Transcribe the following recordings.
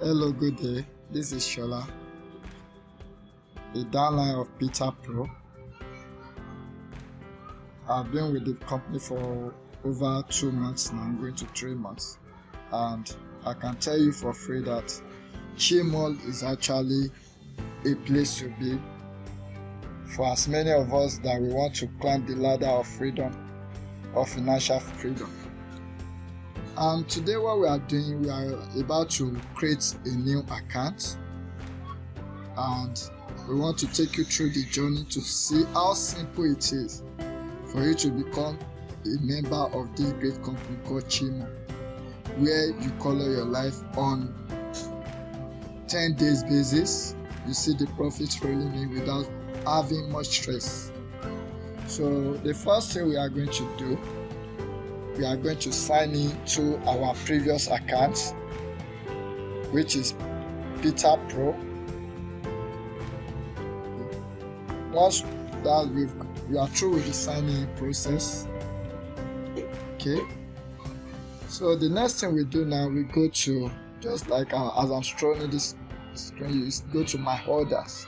Hello, good day. This is Shola, the downline of Peterproa. I've been with the company for over 2 months now, I'm going to 3 months, and I can tell you for free that CHYMALL is actually a place to be for as many of us that we want to climb the ladder of freedom, of financial freedom. And today what we are doing, we are about to create a new account, and we want to take you through the journey to see how simple it is for you to become a member of this great company called CHYMALL, where you color your life on 10 days basis. You see the profits rolling in without having much stress. So the first thing we are going to do, we are going to sign in to our previous account, which is Peterproa. Once that we are through with the signing process, okay, so the next thing we do now, we go to, just like as I'm strolling this screen, you go to my orders.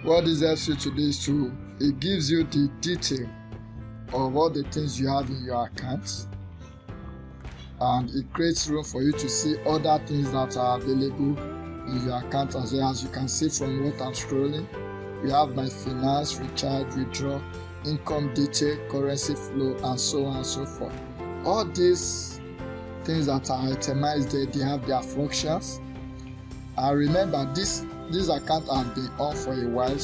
What this helps you to do is it gives you the detail of all the things you have in your account, and it creates room for you to see other things that are available in your account as well. As you can see from what I'm scrolling, we have my finance, recharge, withdraw, income detail, currency flow, and so on and so forth. All these things that are itemized there, they have their functions. And remember, this account has been on for a while,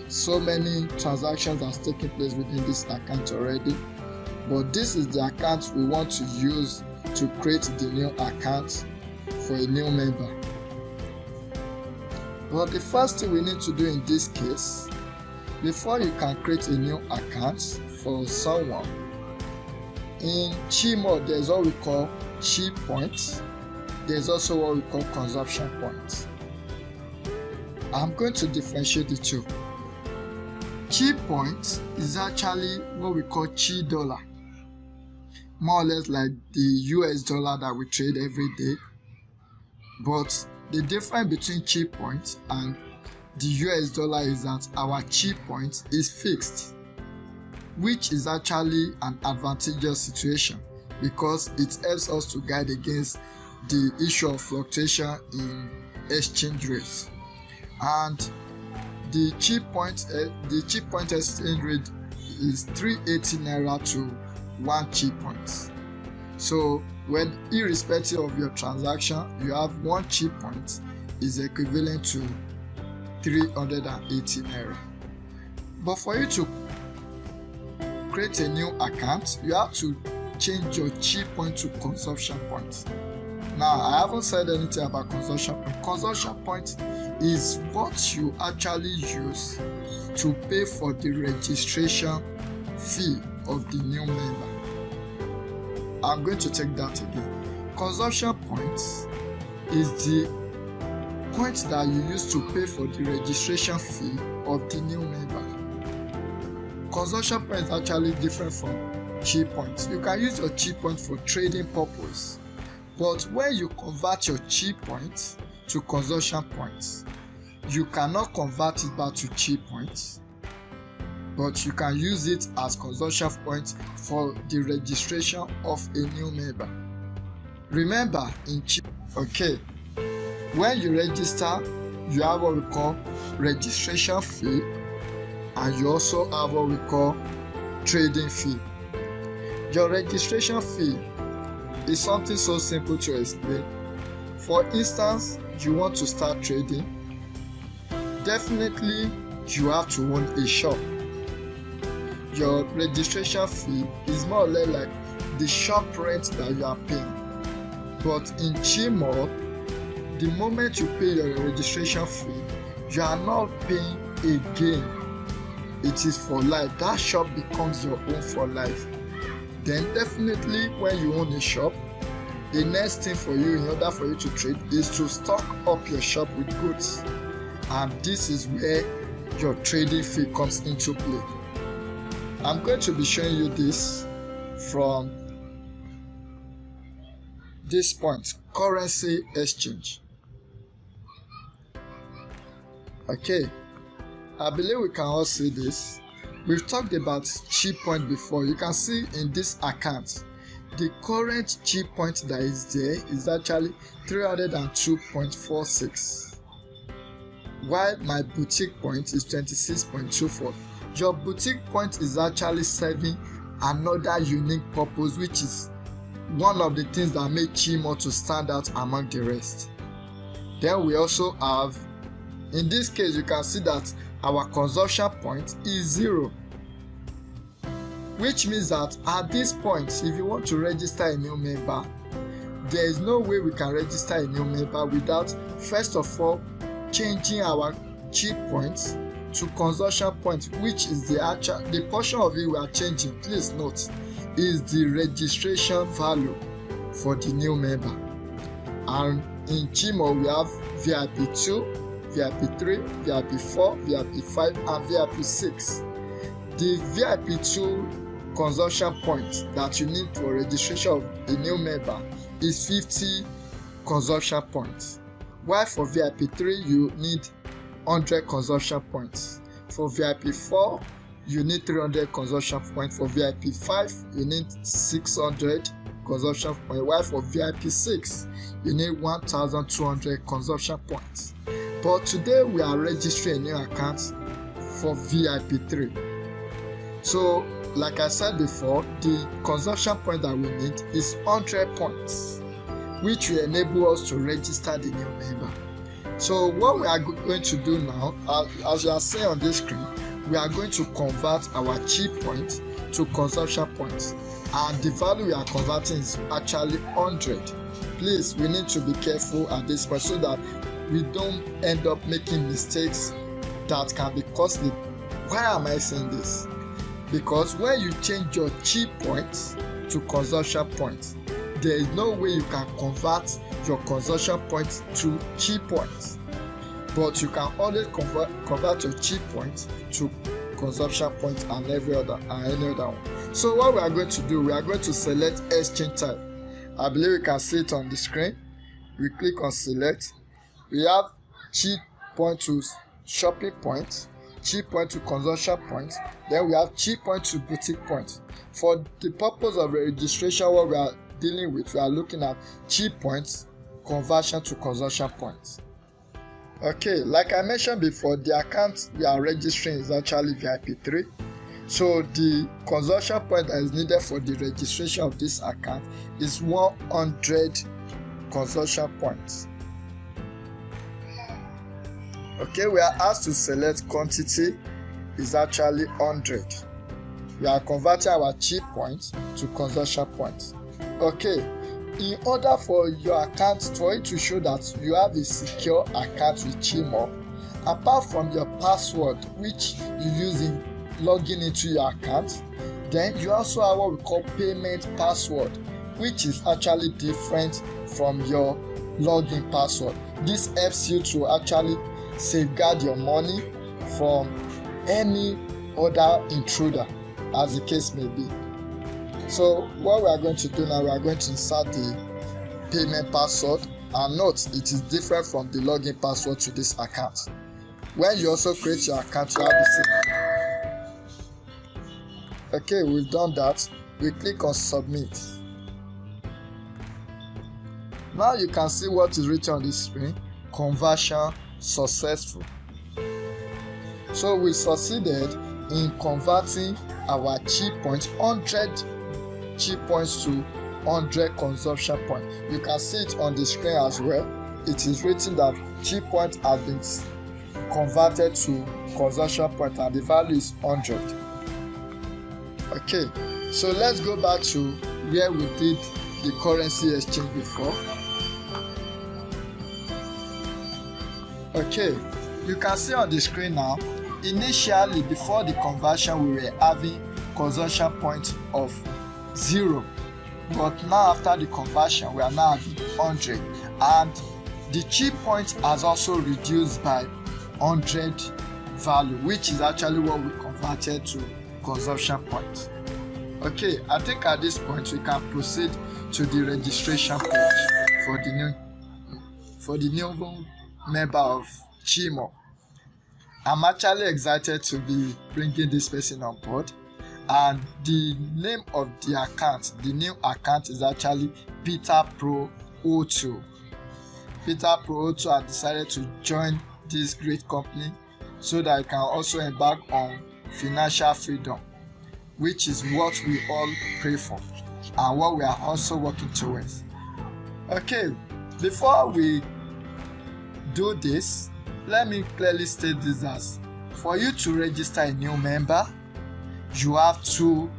so many transactions have taken place within this account already, but this is the account we want to use to create the new account for a new member. But the first thing we need to do in this case, before you can create a new account for someone, in CHYMALL there's what we call Chi points, there's also what we call consumption points. I'm going to differentiate the two. Chi point is actually what we call Chi dollar, more or less like the US dollar that we trade every day. But the difference between Chi point and the US dollar is that our Chi point is fixed, which is actually an advantageous situation because it helps us to guide against the issue of fluctuation in exchange rates. And the Chi point exchange rate is 380 naira to 1 Chi point. So when, irrespective of your transaction, you have 1 Chi point is equivalent to 380 naira. But for you to create a new account, you have to change your Chi point to consumption point. Now, I haven't said anything about consumption point. Consumption point is what you actually use to pay for the registration fee of the new member. I'm going to take that again. Consumption points is the point that you use to pay for the registration fee of the new member. Consumption point is actually different from Chi points. You can use your Chi point for trading purpose, but when you convert your Chi points to consumption points, you cannot convert it back to Chi points, but you can use it as consumption points for the registration of a new member. Remember, in Chi, okay, when you register, you have what we call registration fee, and you also have what we call trading fee. Your registration fee is something so simple to explain. For instance, you want to start trading, definitely you have to own a shop. Your registration fee is more or less like the shop rent that you are paying. But in CHYMALL, the moment you pay your registration fee, you are not paying again. It is for life. That shop becomes your own for life. Then definitely when you own a shop, the next thing for you, in order for you to trade, is to stock up your shop with goods. And this is where your trading fee comes into play. I'm going to be showing you this from this point, currency exchange. Okay, I believe we can all see this. We've talked about chi point before. You can see in this account the current chi point that is there is actually 302.46, while my boutique point is 26.24. Your boutique point is actually serving another unique purpose, which is one of the things that make CHYMALL to stand out among the rest. Then we also have, in this case, you can see that our consumption point is 0, which means that at this point, if you want to register a new member, there is no way we can register a new member without first of all changing our chi points to consumption point, which is the portion of it we are changing. Please note, is the registration value for the new member. And in CHYMALL we have VIP 2, VIP 3, VIP 4, VIP 5 and VIP 6. The VIP 2 consumption point that you need for registration of a new member is 50 consumption points, while for VIP 3 you need 100 consumption points. For VIP 4 you need 300 consumption points. For VIP 5 you need 600 consumption points, while for VIP 6 you need 1200 consumption points. But today we are registering a new account for VIP 3. So like I said before, the consumption point that we need is 100 points, which will enable us to register the new member. So what we are going to do now, as you are seeing on this screen, we are going to convert our chi point to consumption points, and the value we are converting is actually 100. Please, we need to be careful at this point so that we don't end up making mistakes that can be costly. Why am I saying this? Because when you change your chi points to consumption points, there is no way you can convert your consumption points to chi points, but you can always convert your chi points to consumption points and any other one. So what we are going to do, we are going to select exchange type. I believe you can see it on the screen. We click on select. We have chi point to shopping point, chi point to consumption point, then we have chi point to boutique point. For the purpose of registration, what we are dealing with, we are looking at chi points conversion to consumption points. Okay, like I mentioned before, the account we are registering is actually VIP 3. So the consumption point that is needed for the registration of this account is 100 consumption points. Okay, we are asked to select quantity is actually 100. We are converting our chi points to consumption points. Okay, in order for your account, for it to show that you have a secure account with CHYMALL, apart from your password which you use in logging into your account, then you also have what we call payment password, which is actually different from your login password. This helps you to actually safeguard your money from any other intruder, as the case may be. So what we are going to do now, we are going to insert the payment password, and note it is different from the login password to this account. When you also create your account, you have the same. Okay, we've done that. We click on submit. Now you can see what is written on this screen: conversion successful. So we succeeded in converting our chi points, 100 chi points to 100 consumption points. You can see it on the screen as well. It is written that chi point has been converted to consumption point and the value is 100. Okay, so let's go back to where we did the currency exchange before. Okay, you can see on the screen now, initially before the conversion we were having consumption point of 0, but now after the conversion we are now having 100, and the chi point has also reduced by 100 value, which is actually what we converted to consumption point. Okay, I think at this point we can proceed to the registration page for the new member of CHYMALL. I'm actually excited to be bringing this person on board, and the name of the account, the new account, is actually Peterproa 02. Peterproa 02 has decided to join this great company so that it can also embark on financial freedom, which is what we all pray for and what we are also working towards. Okay, before we do this, let me clearly state this as for you to register a new member, you have two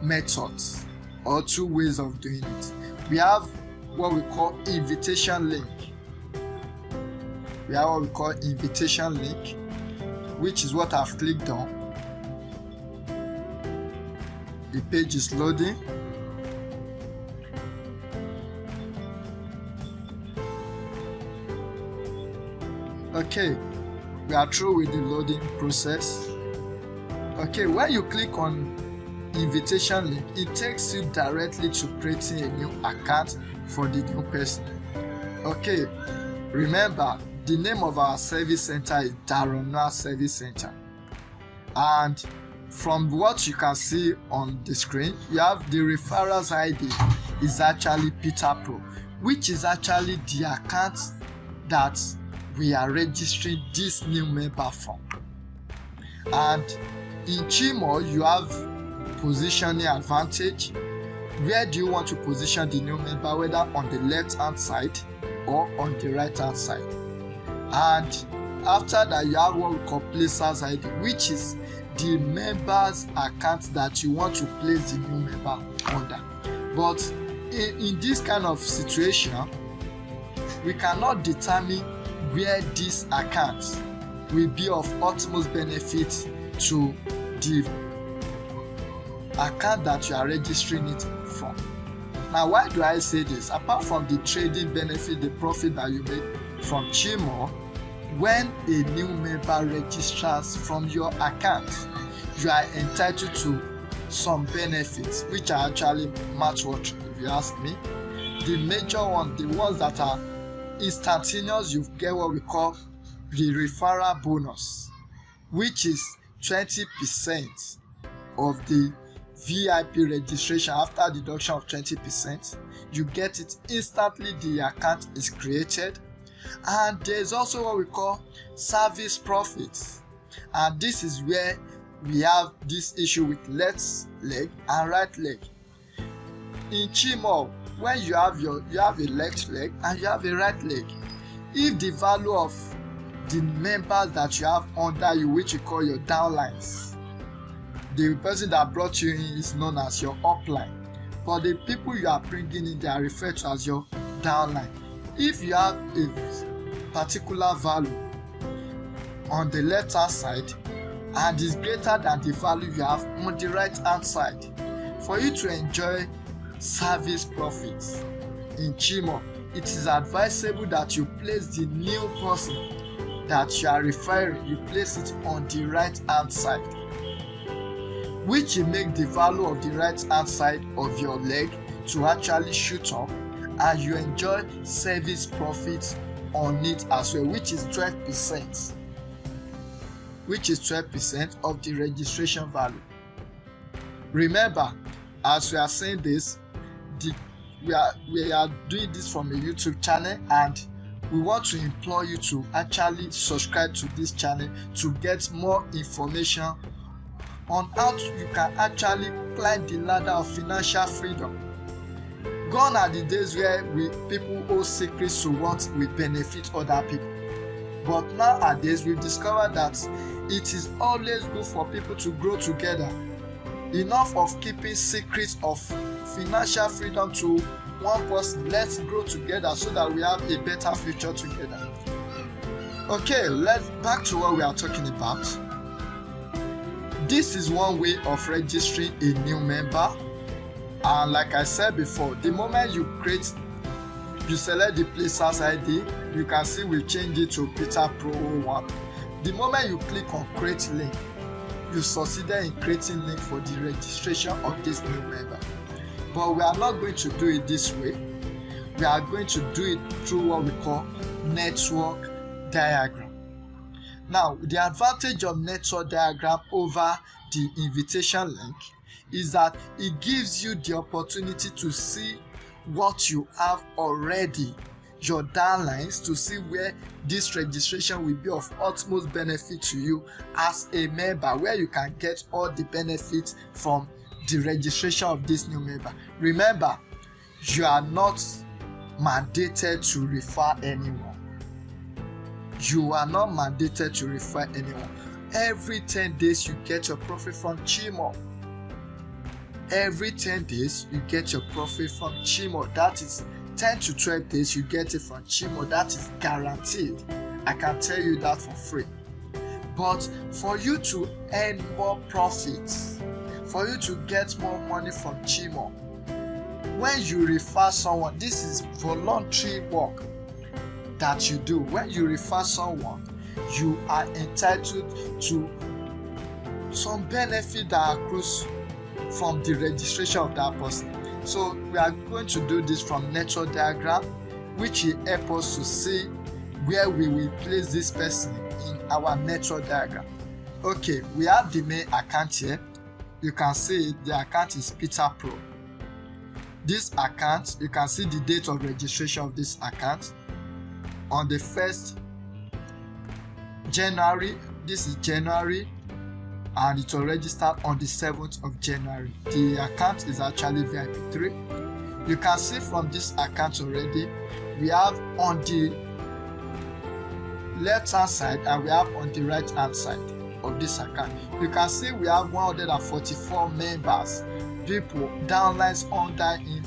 methods or two ways of doing it. We have what we call invitation link. Which is what I've clicked on. The page is loading. Okay, we are through with the loading process. Okay, when you click on invitation link, it takes you directly to creating a new account for the new person. Okay, remember the name of our service center is Darona Service Center, and from what you can see on the screen, you have the referral's ID is actually Peterproa, which is actually the account that we are registering this new member from. And in CHYMALL, you have positioning advantage. Where do you want to position the new member, whether on the left hand side or on the right hand side? And after that, you have what we call placer's ID, which is the member's account that you want to place the new member under. But in this kind of situation, we cannot determine where this account will be of utmost benefit to the account that you are registering it from. Now, why do I say this? Apart from the trading benefit, the profit that you make from CHYMALL, when a new member registers from your account, you are entitled to some benefits which are actually must-watch, if you ask me. The major ones, the ones that are instantaneous, you get what we call the referral bonus, which is 20% of the VIP registration. After deduction of 20%, you get it instantly. The account is created. And there's also what we call service profits, and this is where we have this issue with left leg and right leg. In CHYMALL, when you have a left leg and you have a right leg, if the value of the members that you have under you, which you call your downlines, the person that brought you in is known as your upline, but the people you are bringing in, they are referred to as your downline. If you have a particular value on the left hand side and is greater than the value you have on the right hand side, for you to enjoy service profits in CHYMALL, it is advisable that you place the new person that you are referring, you place it on the right hand side, which will make the value of the right hand side of your leg to actually shoot up, and you enjoy service profits on it as well, which is 12%, of the registration value. Remember, as we are saying this, we are doing this from a YouTube channel, and we want to implore you to actually subscribe to this channel to get more information on how you can actually climb the ladder of financial freedom. Gone are the days where people hold secrets to what will benefit other people. But nowadays, we've discovered that it is always good for people to grow together. Enough of keeping secrets of financial freedom to one person. Let's grow together so that we have a better future together. Okay, let's back to what we are talking about. This is one way of registering a new member. And like I said before, the moment you select the placer's ID, you can see we change it to Peterproa 01. The moment you click on create link, you succeeded in creating link for the registration of this new member. But we are not going to do it this way. We are going to do it through what we call network diagram. Now, the advantage of network diagram over the invitation link is that it gives you the opportunity to see what you have already, your downlines, to see where this registration will be of utmost benefit to you as a member, where you can get all the benefits from the registration of this new member. Remember, you are not mandated to refer anyone. You are not mandated to refer anyone. Every 10 days you get your profit from CHYMALL. Every 10 days you get your profit from CHYMALL. That is 10 to 12 days you get it from CHYMALL. That is guaranteed. I can tell you that for free. But for you to earn more profits, for you to get more money from CHYMALL, when you refer someone, this is voluntary work that you do. When you refer someone, you are entitled to some benefit that accrues from the registration of that person. So we are going to do this from network diagram, which will help us to see where we will place this person in our network diagram. Okay, we have the main account here. You can see the account is Peterproa. This account, you can see the date of registration of this account on the 1st January. This is January, and it was registered on the 7th of January. The account is actually VIP 3. You can see from this account already, we have on the left hand side and we have on the right hand side of this account. You can see we have 144 members, people, downlines under him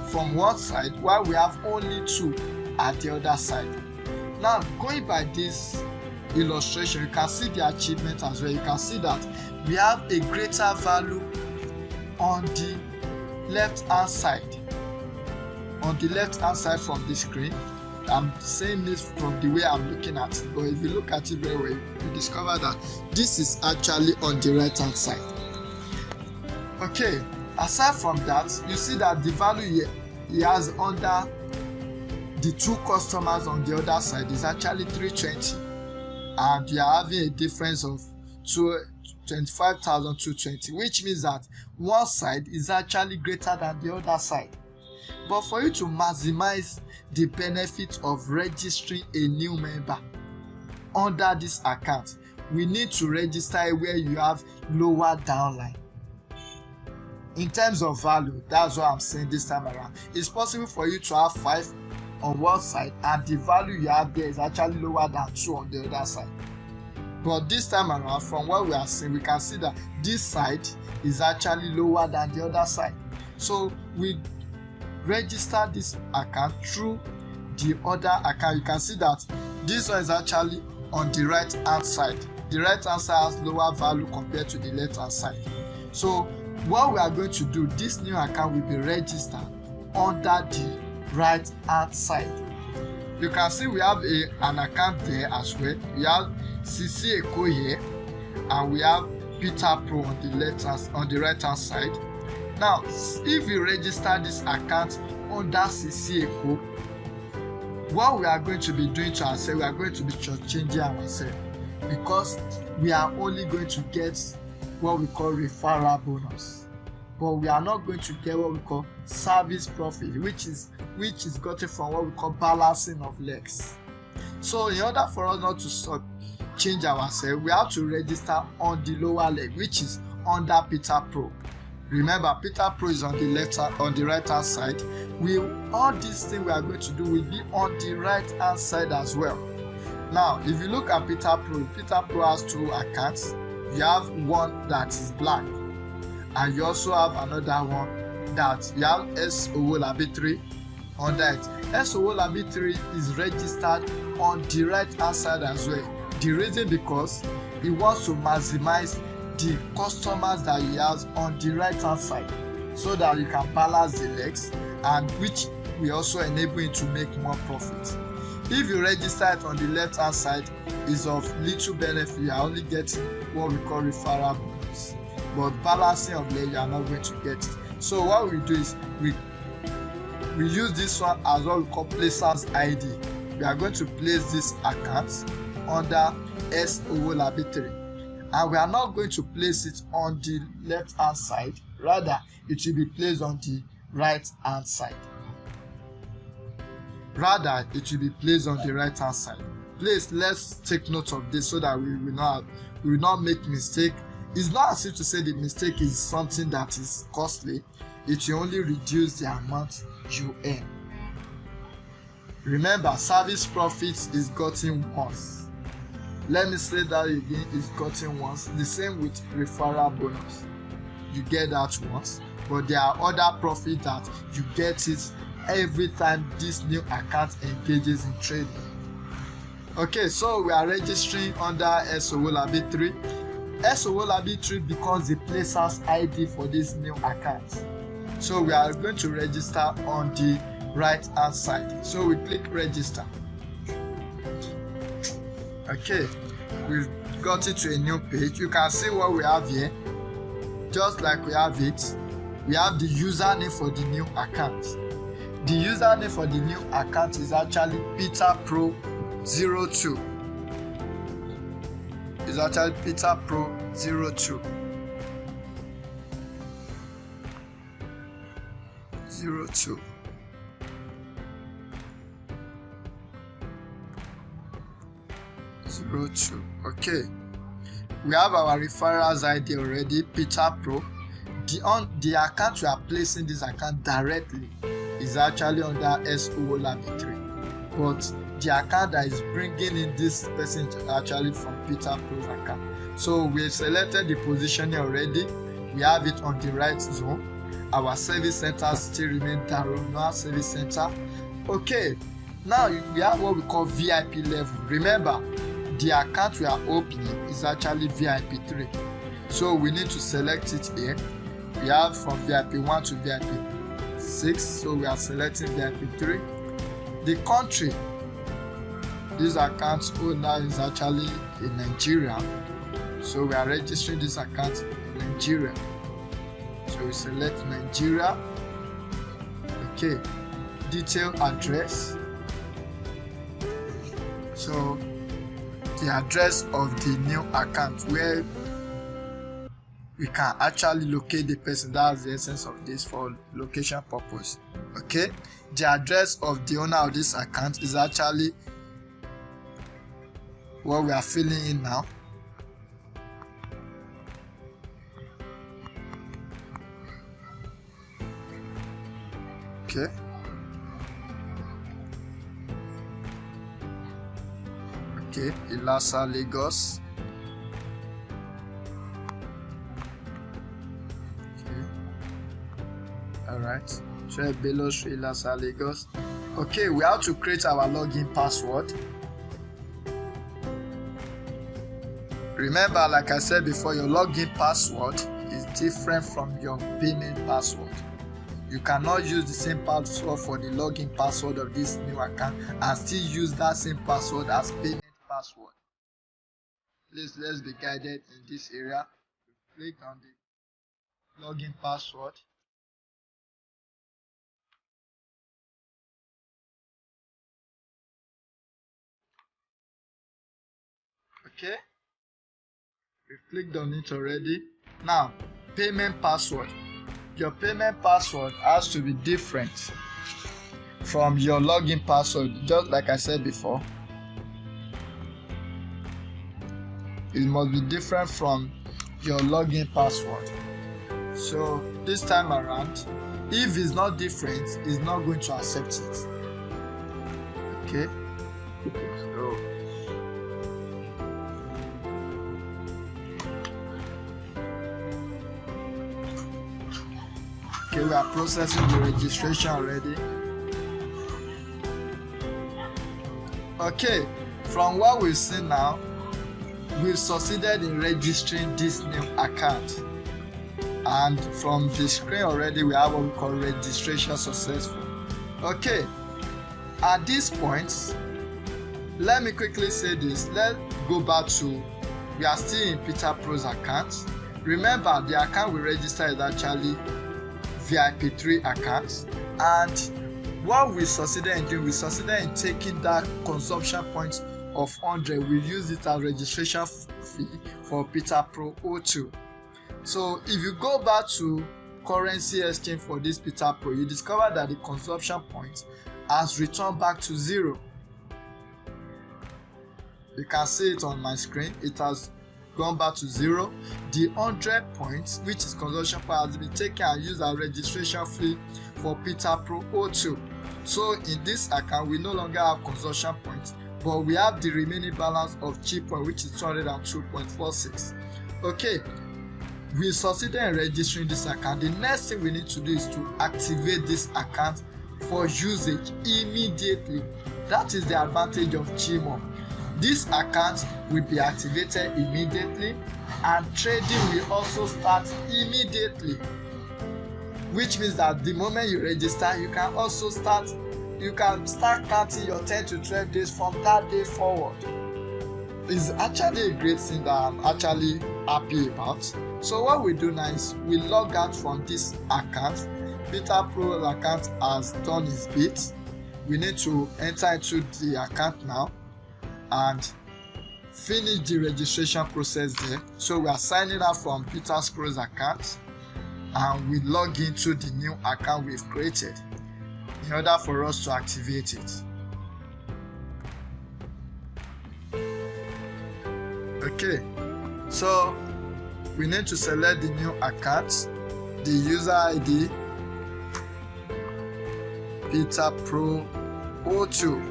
from one side, while we have only 2 at the other side. Now, going by this illustration, you can see the achievement as well. You can see that we have a greater value on the left hand side. On the left hand side from the screen. I'm saying this from the way I'm looking at it, but if you look at it very well, you discover that this is actually on the right hand side. Okay, aside from that, you see that the value he has under the 2 customers on the other side is actually 320, and you are having a difference of 25,220, which means that one side is actually greater than the other side. But for you to maximize the benefit of registering a new member under this account, we need to register where you have lower downline. In terms of value, that's what I'm saying this time around. It's possible for you to have 5 on one side and the value you have there is actually lower than 2 on the other side. But this time around, from what we are seeing, we can see that this side is actually lower than the other side. So we register this account through the other account. You can see that this one is actually on the right hand side. The right hand side has lower value compared to the left hand side. So what we are going to do, this new account will be registered under the right hand side. You can see we have an account there as well. We have CHYMALL here, and we have Peterproa on the right hand side. Now, if you register this account under CHYMALL, what we are going to be doing to ourselves, we are going to be changing ourselves, because we are only going to get what we call referral bonus, but we are not going to get what we call service profit, which is gotten from what we call balancing of legs. So in order for us not to change ourselves, we have to register on the lower leg, which is under Peterproa. Remember, Peterproa is on the right hand side. All these things we are going to do will be on the right hand side as well. Now, if you look at Peterproa has 2 accounts. You have one that is blank, and you also have another one that you have CHYMALL VIP under it. CHYMALL VIP is registered on the right hand side as well. The reason because he wants to maximize the customers that he has on the right hand side, so that you can balance the legs, and which will also enable you to make more profit. If you register it on the left hand side, is of little benefit. You are only getting what we call referral bonus, but balancing of leg, you are not going to get it. So what we do is we use this one as what we call placer's ID. We are going to place this account under CHYMALL, and we are not going to place it on the left hand side, rather it will be placed on the right hand side. Please, let's take note of this so that we will not make mistake. It's not as if to say the mistake is something that is costly. It will only reduce the amount you earn. Remember, service profits is gotten once. Let me say that again, is gotten once. The same with referral bonus. You get that once, but there are other profits that you get it every time this new account engages in trading. Okay, so we are registering under CHYMALL 3. CHYMALL 3 becomes the placer's ID for this new account. So we are going to register on the right hand side. So we click register. Okay, we've got it to a new page. You can see what we have here. Just like we have it, we have the username for the new account. The username for the new account is actually Peterproa 02. It's actually Peterproa 02. 02. Okay, we have our referrals ID already, Peterproa. The account we are placing this account directly is actually under CHYMALL 3, but the account that is bringing in this person is actually from Peterproa's account. So we selected the positioning already. We have it on the right zone. Our service center still remain Darona Service Center. Okay, now we have what we call VIP level. Remember, the account we are opening is actually VIP 3. So we need to select it here. We have from VIP 1 to VIP 6. So we are selecting VIP 3. The country this account owner is actually in Nigeria. So we are registering this account in Nigeria. So we select Nigeria. Okay, detail address. So the address of the new account where we can actually locate the person. That's the essence of this for location purpose. Okay, the address of the owner of this account is actually what we are filling in now. Okay. Okay, Ilasa, Lagos. Okay. Alright. So below Ilasa, Lagos. Okay, we have to create our login password. Remember, like I said before, your login password is different from your payment password. You cannot use the same password for the login password of this new account and still use that same password as payment password. Please, let's be guided in this area. Click on the login password. Okay, we've clicked on it already. Now, payment password. Your payment password has to be different from your login password, just like I said before. It must be different from your login password. So this time around, if it's not different, it's not going to accept it. Okay, so okay, we are processing the registration already. Okay, from what we've seen now, we've succeeded in registering this new account, and from the screen already we have what we call registration successful. Okay, at this point, let me quickly say this. Let's go back to, we are still in Peterproa's account. Remember, the account we register is actually VIP3 account, and what we succeeded in doing, we succeeded in taking that consumption point of 100. We use it as registration fee for Peterproa 02. So if you go back to currency exchange for this Peterproa, you discover that the consumption point has returned back to 0. You can see it on my screen. It has gone back to 0. The 100 points, which is consumption point, has been taken and used as registration fee for Peterproa 02. So in this account, we no longer have consumption points, but we have the remaining balance of chi point, which is 202.46. Okay, we succeeded in registering this account. The next thing we need to do is to activate this account for usage immediately. That is the advantage of CHYMALL. This account will be activated immediately, and trading will also start immediately, which means that the moment you register, you can start counting your 10 to 12 days from that day forward. It's actually a great thing that I'm actually happy about. So what we do now is we log out from this account. Peterproa account has done its bit. We need to enter into the account now and finish the registration process there. So we are signing out from Peterproa's account, and we log into the new account we've created in order for us to activate it. Okay, so we need to select the new account, the user ID Peterproa 02.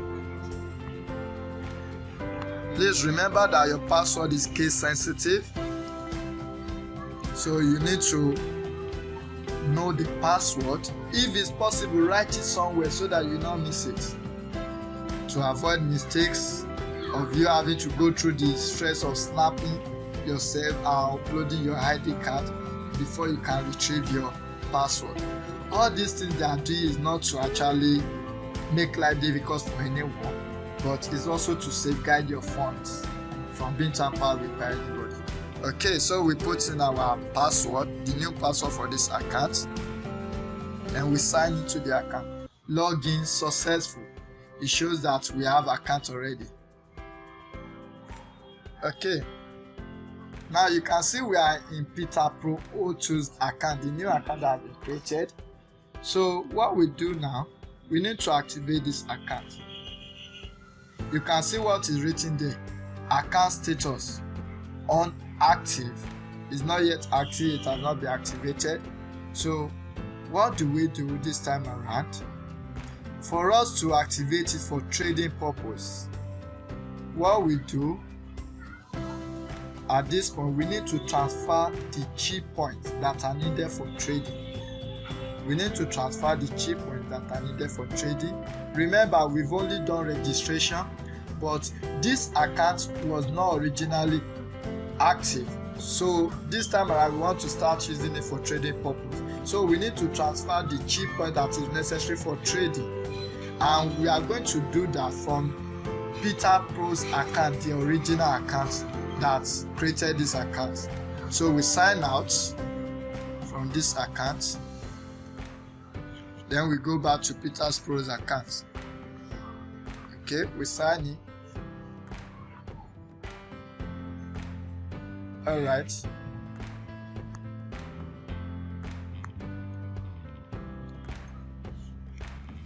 Please remember that your password is case sensitive, so you need to know the password. If it's possible, write it somewhere so that you don't miss it, to avoid mistakes of you having to go through the stress of snapping yourself and uploading your ID card before you can retrieve your password. All these things they are doing is not to actually make life difficult for anyone, but it's also to safeguard your funds from being tampered with by anybody. Okay, so we put in our password, the new password for this account, and we sign into the account. Login successful. It shows that we have account already. Okay, now you can see we are in Peterproa 02's account, the new account that has been created. So what we do now, we need to activate this account. You can see what is written there. Account status unactive. It's not yet active, it has not been activated. So what do we do this time around? For us to activate it for trading purpose, what we do at this point, we need to transfer the chi points that are needed for trading. We need to transfer the chi points that are needed for trading. Remember, we've only done registration, but this account was not originally active. So this time around, we want to start using it for trading purpose. So we need to transfer the chi point that is necessary for trading, and we are going to do that from Peterproa's account, the original account that created this account. So we sign out from this account, then we go back to Peterproa's account. Okay, we sign in. All right.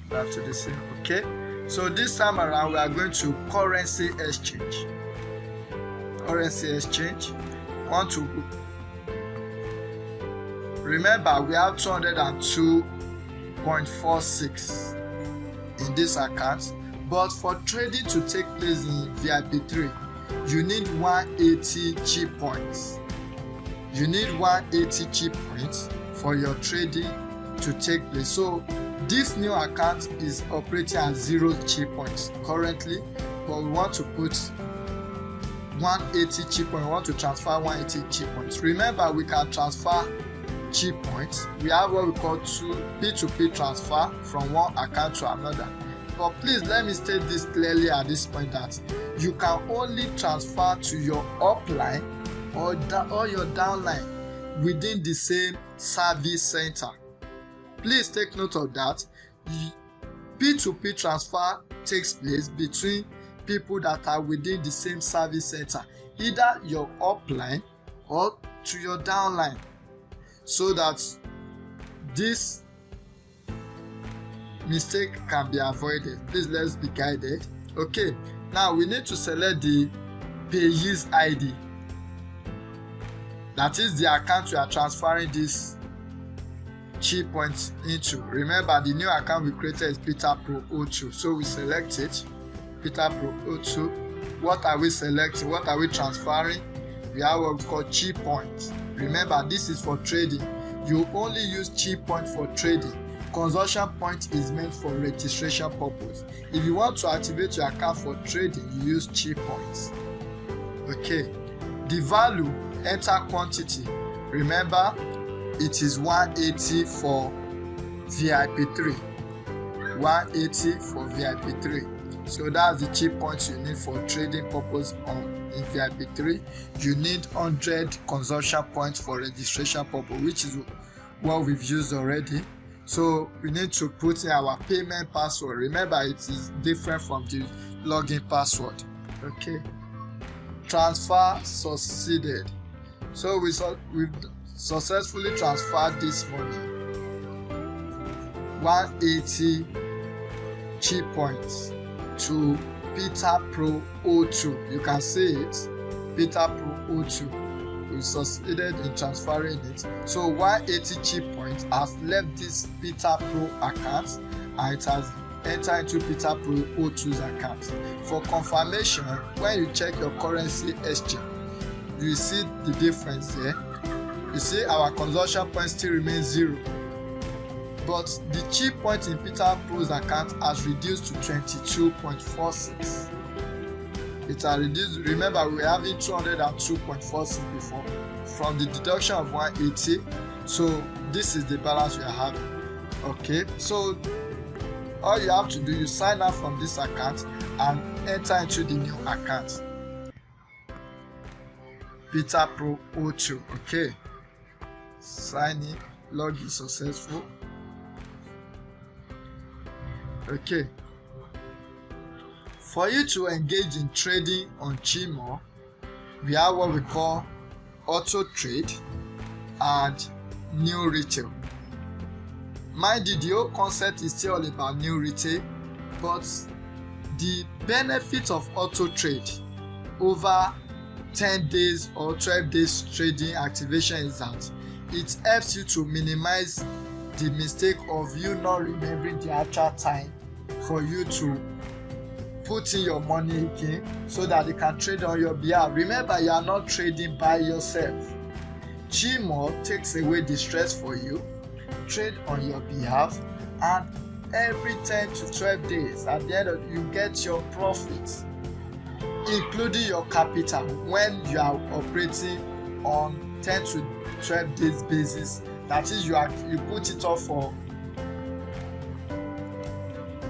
Back to the same. Okay, so this time around we are going to currency exchange. Want to remember we have 202.46 in this account, but for trading to take place in VIP3, you need 180 chi points. You need 180 chi points for your trading to take place. So this new account is operating at 0 chi points currently, but we want to put 180 chi points. We want to transfer 180 chi points. Remember, we can transfer chi points. We have what we call P2P transfer from one account to another. But please let me state this clearly at this point, that you can only transfer to your upline or your downline within the same service center. Please take note of that. P2P transfer takes place between people that are within the same service center, either your upline or to your downline, so that this mistake can be avoided. Please, let's be guided. Okay, now we need to select the payee's ID. That is the account we are transferring this Chi points into. Remember, the new account we created is Peterproa 02. So we select it, Peterproa 02. What are we selecting? What are we transferring? We have what we call Chi points. Remember, this is for trading. You only use Chi point for trading. Consumption point is meant for registration purpose. If you want to activate your account for trading, you use Chi points. Okay, the value, enter quantity. Remember, it is 180 for VIP3. 180 for VIP3. So that's the Chi points you need for trading purpose in VIP3. You need 100 consumption points for registration purpose, which is what we've used already. So we need to put in our payment password. Remember, it is different from the login password. Okay. Transfer succeeded. So we've successfully transferred this money. 180 Chi points to Peterproa 02. You can see it, Peterproa 02. We succeeded in transferring it. So 180 Chi points has left this Peterproa account and it has entered into Peterproa 02's account. For confirmation, when you check your currency exchange, you see the difference there. You see our consumption point still remains 0, but the Chi point in Peterproa's account has reduced to 22.46. It has reduced. Remember, we were having 202.46 before from the deduction of 180. So this is the balance we are having. Okay, so all you have to do, you sign up from this account and enter into the new account, Peterproa 02. Okay, sign in, login successful. Okay, for you to engage in trading on CHYMALL, we have what we call auto trade and new retail. Mind you, the whole concept is still all about new retail, but the benefit of auto trade over 10 days or 12 days trading activation is that it helps you to minimize the mistake of you not remembering the actual time for you to put in your money again so that they can trade on your behalf. Remember, you are not trading by yourself. CHYMALL takes away the stress for you, trade on your behalf, and every 10 to 12 days at the end of you get your profits, including your capital when you are operating on 10 to 12 days basis. That is, you put it off for.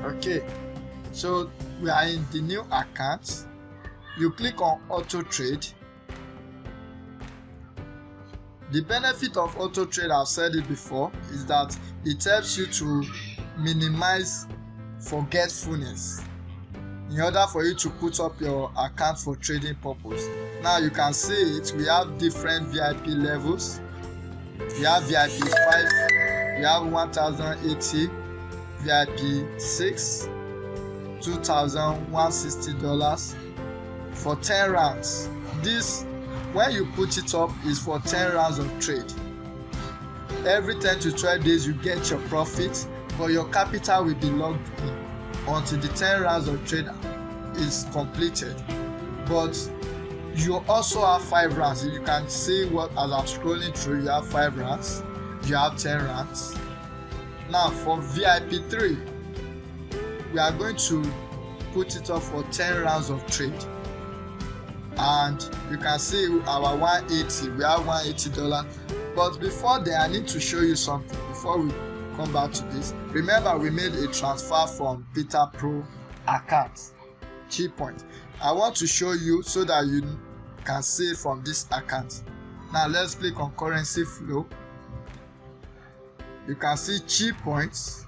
Okay, so we are in the new account. You click on auto trade. The benefit of auto trade, I've said it before, is that it helps you to minimize forgetfulness in order for you to put up your account for trading purpose. Now you can see it. We have different VIP levels. We have VIP 5, we have 1080, VIP 6, $2,160 for 10 rounds. This, when you put it up, is for 10 rounds of trade. Every 10 to 12 days you get your profit, but your capital will be logged in until the 10 rounds of trade is completed. But you also have 5 rounds. You can see what, as I'm scrolling through, you have 5 rounds, you have 10 rounds. Now for VIP 3, we are going to put it up for 10 rounds of trade, and you can see our 180, we have $180. But before then, I need to show you something before we come back to this. Remember, we made a transfer from Peterproa account, Chi point. I want to show you so that you can see from this account. Now let's click on currency flow. you can see Chi points,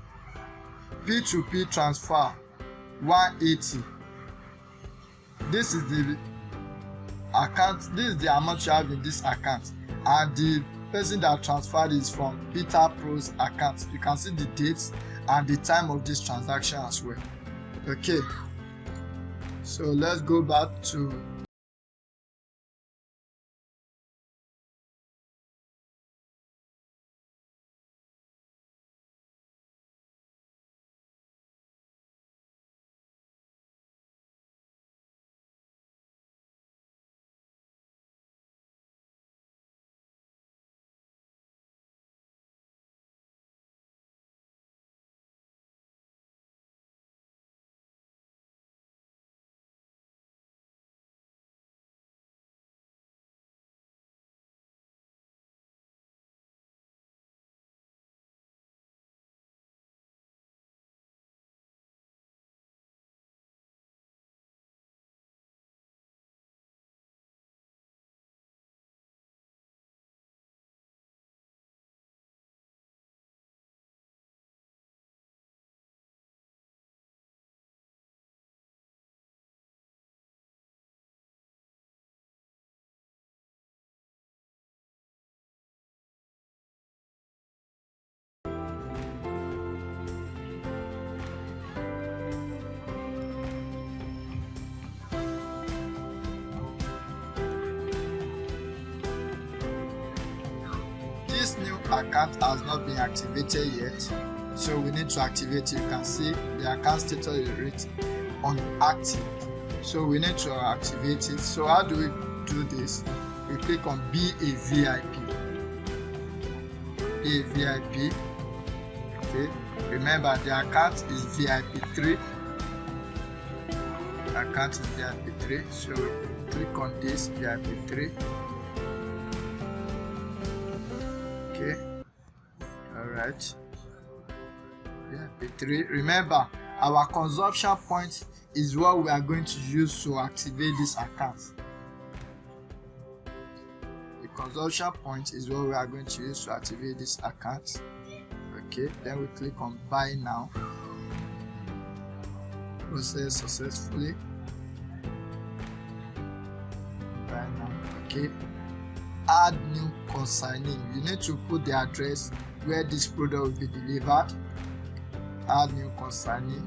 P2P transfer 180. This is the account, this is the amount you have in this account, and the person that transferred is from Peterproa's account. You can see the dates and the time of this transaction as well. Okay, so let's go back to this new account has not been activated yet, so we need to activate it. You can see the account status is written on active, so we need to activate it. So how do we do this? We click on be a VIP. Be a VIP. Okay, remember the account is VIP3. Account is VIP3, so click on this VIP3. Okay, all right, VIP3. Remember, our consumption point is what we are going to use to activate this account. The consumption point is what we are going to use to activate this account. Okay, then we click on buy now. Process successfully. Buy now. Okay, add new consignee. You need to put the address where this product will be delivered. Add new consignee.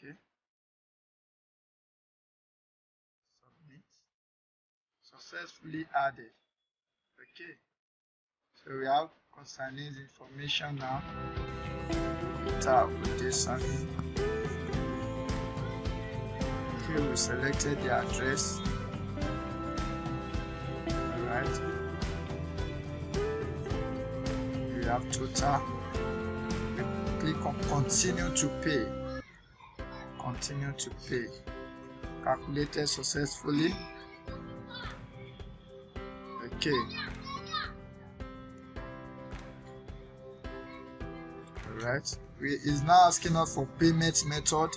Okay, submit. Successfully added. Okay, so we have consignee's information now. Tab with this one. Okay, we selected the address. Alright, we have total. We click on continue to pay. Continue to pay. Calculated successfully. Okay, alright, it's now asking us for payment method.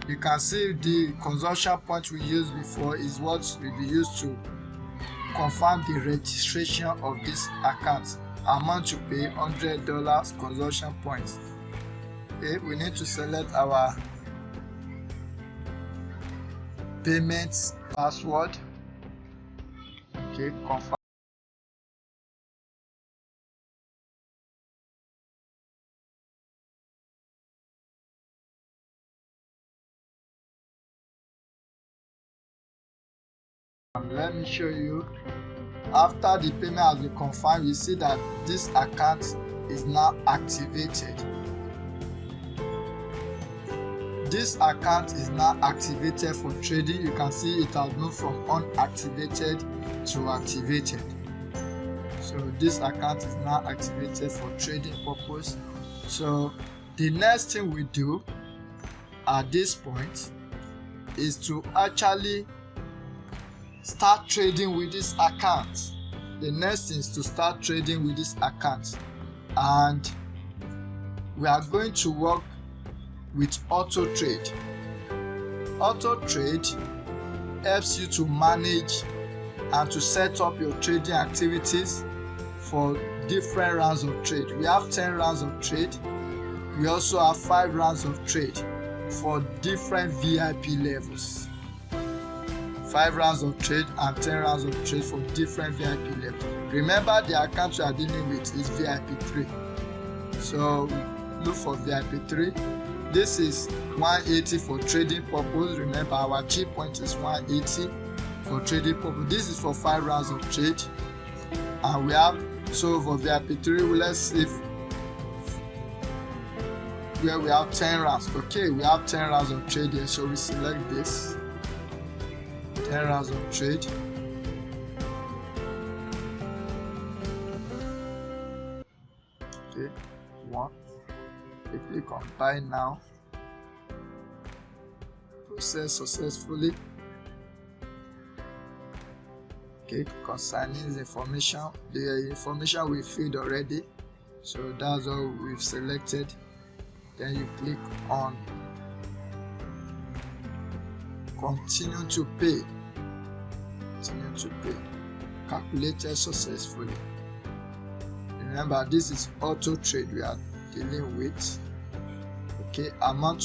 You can see the consumption point we used before is what will be used to confirm the registration of this account. Amount to pay $100 consumption points. Okay, we need to select our payment password. Okay, confirm. Let me show you. After the payment has been confirmed, you see that this account is now activated. This account is now activated for trading. You can see it has moved from unactivated to activated. So this account is now activated for trading purpose. So the next thing we do at this point is to actually start trading with this account. The next thing is to start trading with this account, and we are going to work with auto trade. Auto trade helps you to manage and to set up your trading activities for different rounds of trade. We have 10 rounds of trade. We also have 5 rounds of trade for different VIP levels. 5 rounds of trade and 10 rounds of trade for different VIP levels. Remember, the account you are dealing with is VIP 3. So look for VIP 3. This is 180 for trading purpose. Remember, our Chi point is 180 for trading purpose. This is for 5 rounds of trade. And we have, so for VIP 3, let's see where we have 10 rounds. Okay, we have 10 rounds of trade here. So we select this. 10 rounds of trade. Okay, 1. We click on buy now. Process successfully. Okay, concerning the information we filled already. So that's all we've selected. Then you click on continue to pay. Continue to pay. Calculated successfully. Remember, this is auto trade we are dealing with. Okay, amount.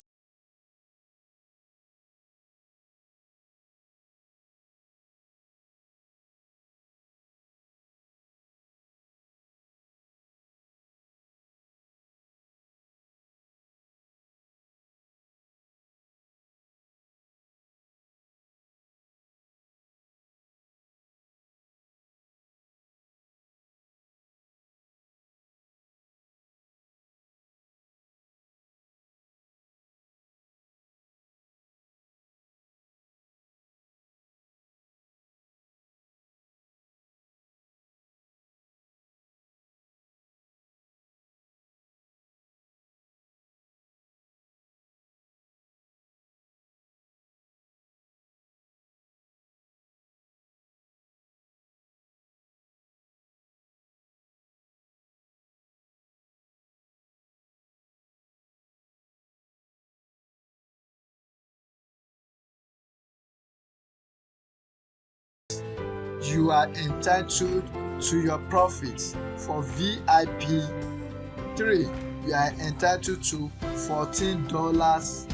You are entitled to your profits. For VIP 3, you are entitled to $14.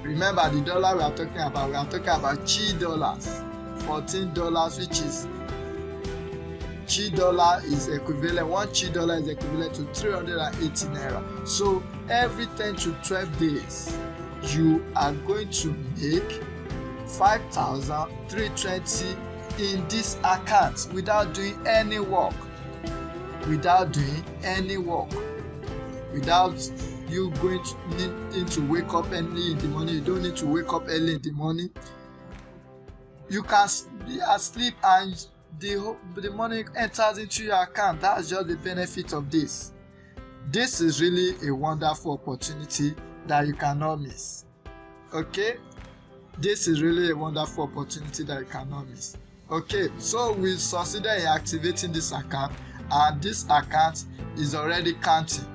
Remember, the dollar we are talking about Chi dollars. $14, which is Chi dollar is equivalent, 1 Chi dollar is equivalent to 380 naira. So every 10 to 12 days, you are going to make 5,320 in this account without doing any work. Without you going to need to wake up early in the morning. You don't need to wake up early in the morning. You can be asleep and the money enters into your account. That's just the benefit of this. This is really a wonderful opportunity that you cannot miss. Okay, this is really a wonderful opportunity that you cannot miss. Okay, so we succeeded in activating this account, and this account is already counting.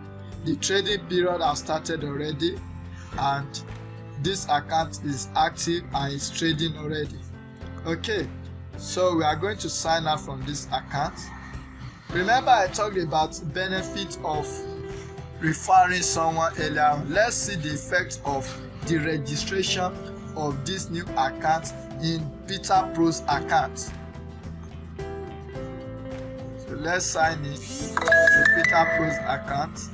The trading period has started already, and this account is active and is trading already. Okay, so we are going to sign out from this account. Remember I talked about the benefit of referring someone earlier. Let's see the effect of the registration of this new account in Peterproa's account. So let's sign in to Peterproa's account.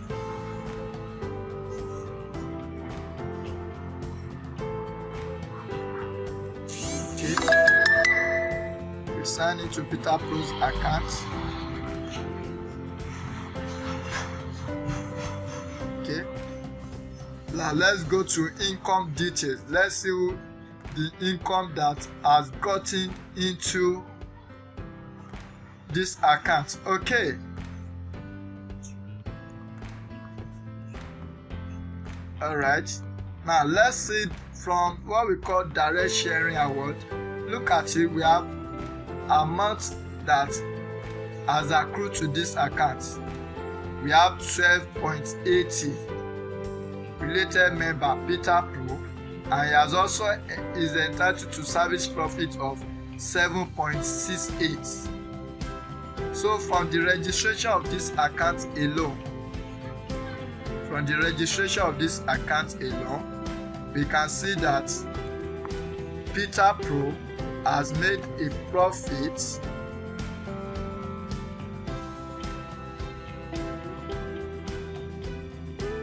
Okay, we sign into Peterproa's account. Okay, now let's go to income details. Let's see the income that has gotten into this account. Okay, all right, now let's see from what we call direct sharing award. Look at it, we have amount that has accrued to this account. We have 12.80 related member Peterproa, and he has also is entitled to service profit of 7.68. So from the registration of this account alone, we can see that Peterproa has made a profit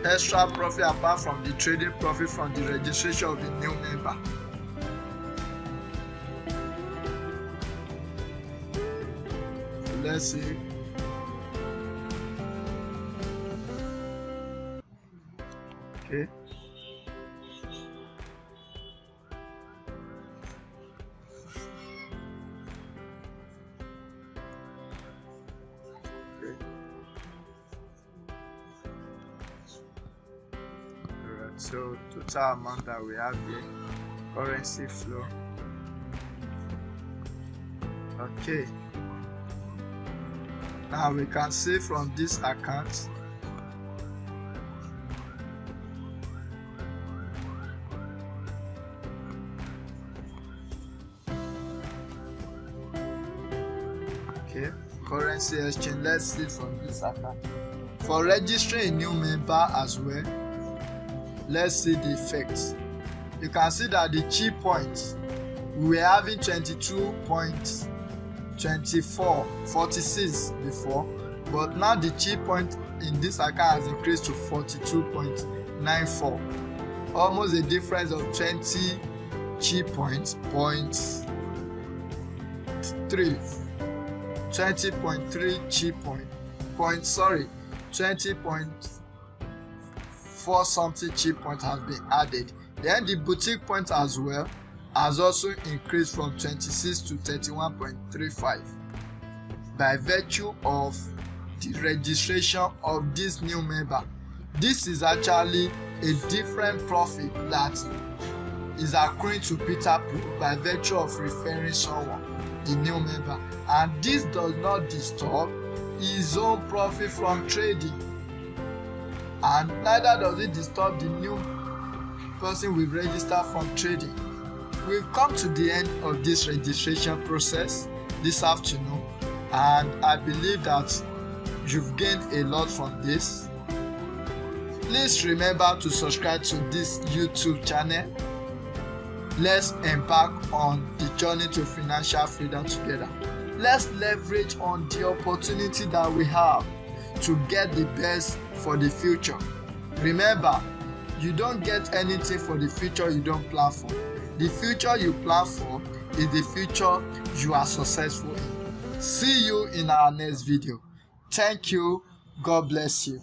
extra profit apart from the trading profit from the registration of the new member. So let's see. Okay. So total amount that we have here, currency flow. Okay, now we can see from this account okay, currency exchange. Let's see from this account. For registering a new member as well, let's see the effects. You can see that the chi points, we were having 22.2446 before, but now the chi point in this account has increased to 42.94, almost a difference of 20 chi points, 20.3 chi point, 20.4 something chi point has been added. Then the boutique point as well has also increased from 26 to 31.35 by virtue of the registration of this new member. This is actually a different profit that is accruing to Peterproa by virtue of referring someone, the new member, and this does not disturb his own profit from trading, and neither does it disturb the new person we've registered from trading. We've come to the end of this registration process this afternoon, and I believe that you've gained a lot from this. Please remember to subscribe to this YouTube channel. Let's embark on the journey to financial freedom together. Let's leverage on the opportunity that we have to get the best for the future. Remember, you don't get anything for the future you don't plan for. The future you plan for is the future you are successful in. See you in our next video. Thank you. God bless you.